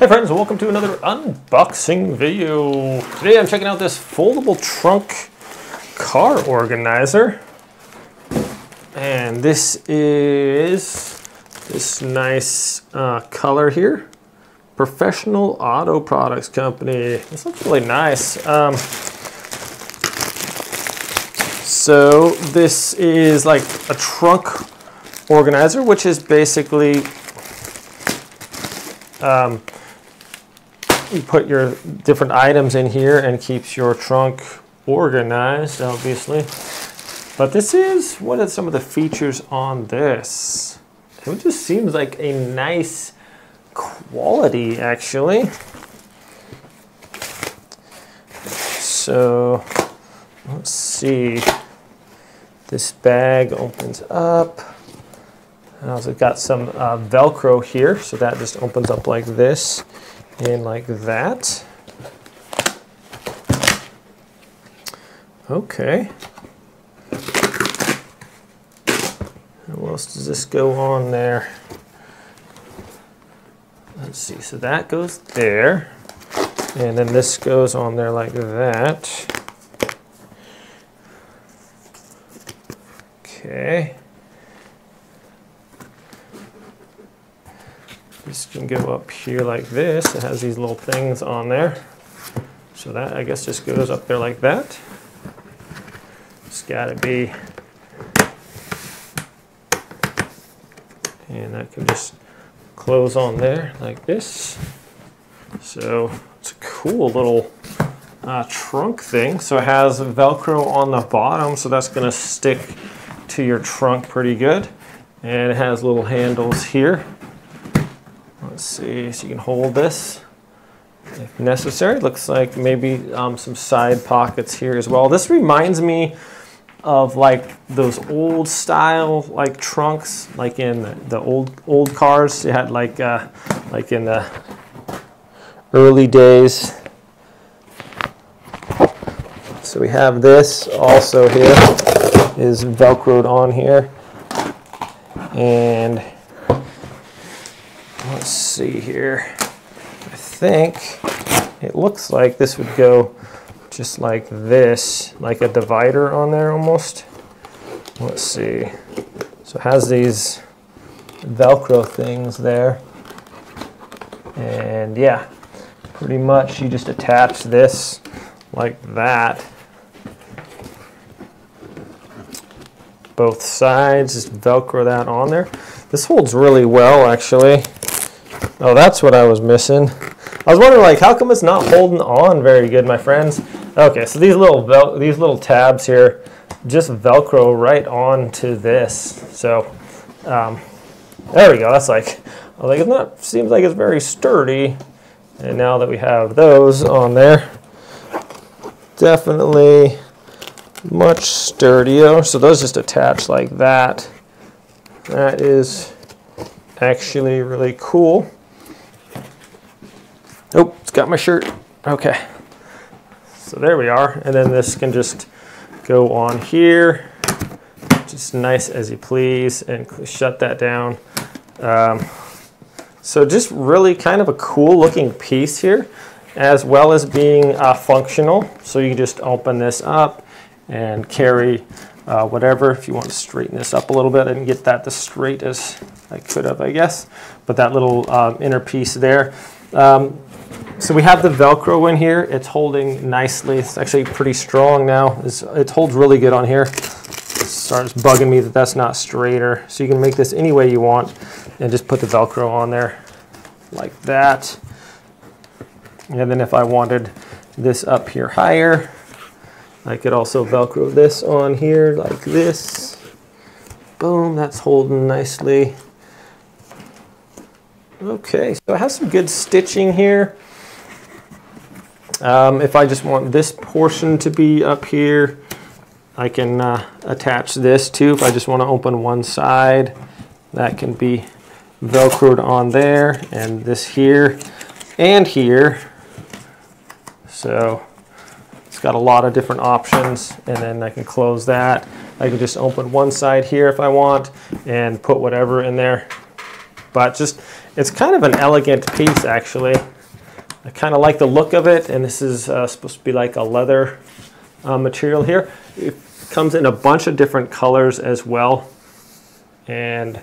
Hey friends, welcome to another unboxing video. Today I'm checking out this foldable trunk car organizer. And this is this nice color here. Professional Auto Products Company. This looks really nice. So this is like a trunk organizer, which is basically you put your different items in here and keeps your trunk organized, obviously. But this is, what are some of the features on this? It just seems like a nice quality, actually. So, let's see. This bag opens up. And also got some Velcro here, so that just opens up like this. And like that. Okay. What else does this go on there? Let's see, so that goes there. And then this goes on there like that. Okay. This can go up here like this. It has these little things on there. So that, I guess, just goes up there like that. It's gotta be. And that can just close on there like this. So it's a cool little trunk thing. So it has Velcro on the bottom, so that's gonna stick to your trunk pretty good. And it has little handles here. Let's see, so you can hold this if necessary. Looks like maybe some side pockets here as well. This reminds me of like those old style like trunks, like in the old cars. You had like in the early days. So we have this also here is Velcroed on here, and let's see here. I think it looks like this would go just like this, like a divider on there almost. Let's see. So it has these Velcro things there. And yeah, pretty much you just attach this like that. Both sides, just Velcro that on there. This holds really well, actually. Oh, that's what I was missing. I was wondering, like, how come it's not holding on very good, my friends? Okay, so these little tabs here just Velcro right onto this. So there we go. That's like, I was like, it's not. Seems like it's very sturdy. And now that we have those on there, definitely much sturdier. So those just attach like that. That is actually really cool. Oh, it's got my shirt. Okay. So there we are. And then this can just go on here. Just nice as you please, and shut that down. So just really kind of a cool looking piece here, as well as being functional. So you can just open this up and carry whatever. If you want to straighten this up a little bit, I didn't get that as straight as I could have, I guess. But that little inner piece there. So we have the Velcro in here. It's holding nicely. It's actually pretty strong now. It holds really good on here. It starts bugging me that that's not straighter. So you can make this any way you want and just put the Velcro on there like that. And then if I wanted this up here higher, I could also Velcro this on here like this. Boom, that's holding nicely. Okay, so it has some good stitching here. If I just want this portion to be up here, I can attach this too. If I just want to open one side, that can be Velcroed on there, and this here and here. So it's got a lot of different options, and then I can close that. I can just open one side here if I want and put whatever in there. But just, it's kind of an elegant piece, actually. I kind of like the look of it, and this is supposed to be like a leather material here. It comes in a bunch of different colors as well, and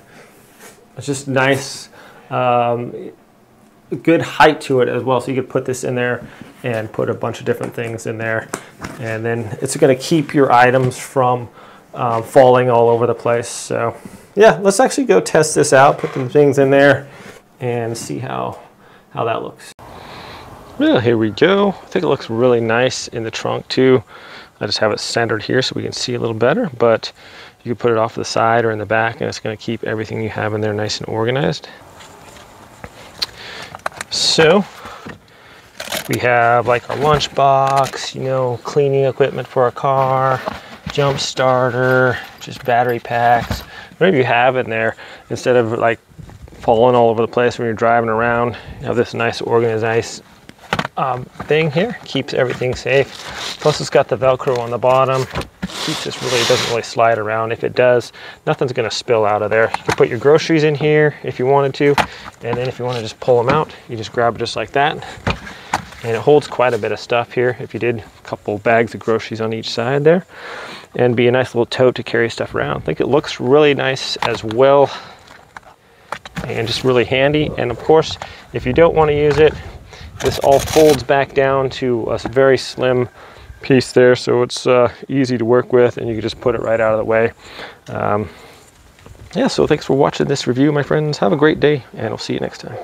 it's just nice, good height to it as well. So you could put this in there and put a bunch of different things in there, and then it's going to keep your items from falling all over the place. So yeah, let's actually go test this out, put some things in there, and see how that looks. Well, here we go. I think it looks really nice in the trunk too. I just have it centered here so we can see a little better, but you can put it off to the side or in the back, and it's going to keep everything you have in there nice and organized. So we have like our lunch box, you know, cleaning equipment for our car, jump starter, just battery packs, whatever you have in there. Instead of like falling all over the place when you're driving around, you have this nice organized thing here, keeps everything safe. Plus it's got the Velcro on the bottom, keeps this really, it doesn't really slide around. If it does, nothing's going to spill out of there. You can put your groceries in here if you wanted to, and then if you want to just pull them out, you just grab it just like that. And it holds quite a bit of stuff here if you did a couple bags of groceries on each side there, and be a nice little tote to carry stuff around. I think it looks really nice as well, and just really handy. And of course, if you don't want to use it, this all folds back down to a very slim piece there, so it's easy to work with, and you can just put it right out of the way. Yeah, so thanks for watching this review, my friends. Have a great day, and I'll see you next time.